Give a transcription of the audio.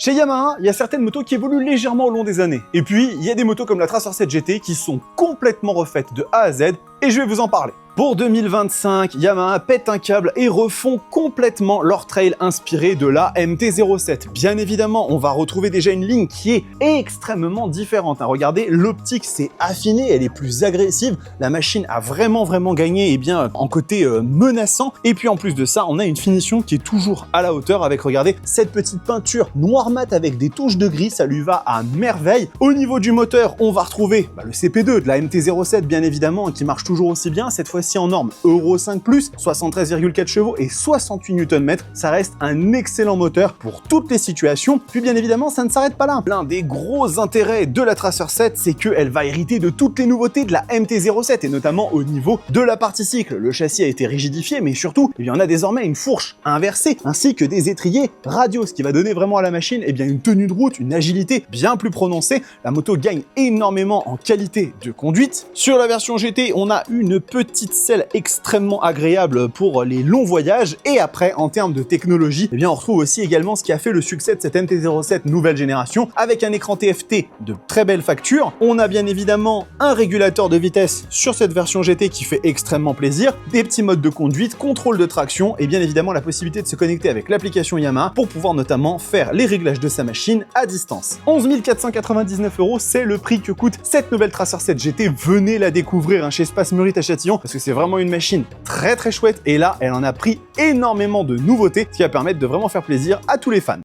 Chez Yamaha, il y a certaines motos qui évoluent légèrement au long des années. Et puis, il y a des motos comme la Tracer 7 GT qui sont complètement refaites de A à Z, et je vais vous en parler. Pour 2025, Yamaha pète un câble et refont complètement leur trail inspiré de la MT-07. Bien évidemment, on va retrouver déjà une ligne qui est extrêmement différente. Regardez, l'optique s'est affinée, elle est plus agressive. La machine a vraiment gagné en côté menaçant. Et puis en plus de ça, on a une finition qui est toujours à la hauteur avec, regardez, cette petite peinture noir mat avec des touches de gris, ça lui va à merveille. Au niveau du moteur, on va retrouver le CP2 de la MT-07 bien évidemment, qui marche toujours aussi bien, cette fois-ci en norme Euro 5+, 73,4 chevaux et 68 Nm. Ça reste un excellent moteur pour toutes les situations. Puis bien évidemment, ça ne s'arrête pas là. L'un des gros intérêts de la Tracer 7, c'est qu'elle va hériter de toutes les nouveautés de la MT-07 et notamment au niveau de la partie cycle. Le châssis a été rigidifié, mais surtout, on a désormais une fourche inversée ainsi que des étriers radiaux, ce qui va donner vraiment à la machine une tenue de route, une agilité bien plus prononcée. La moto gagne énormément en qualité de conduite. Sur la version GT, on a une petite selle extrêmement agréable pour les longs voyages. Et après, en termes de technologie, on retrouve aussi également ce qui a fait le succès de cette MT-07 nouvelle génération, avec un écran TFT de très belle facture. On a bien évidemment un régulateur de vitesse sur cette version GT qui fait extrêmement plaisir, des petits modes de conduite, contrôle de traction et bien évidemment la possibilité de se connecter avec l'application Yamaha pour pouvoir notamment faire les réglages de sa machine à distance. 11 499 €, c'est le prix que coûte cette nouvelle Tracer 7 GT. Venez la découvrir chez Space Meurith à Châtillon parce que c'est vraiment une machine très chouette et là, elle en a pris énormément de nouveautés, ce qui va permettre de vraiment faire plaisir à tous les fans.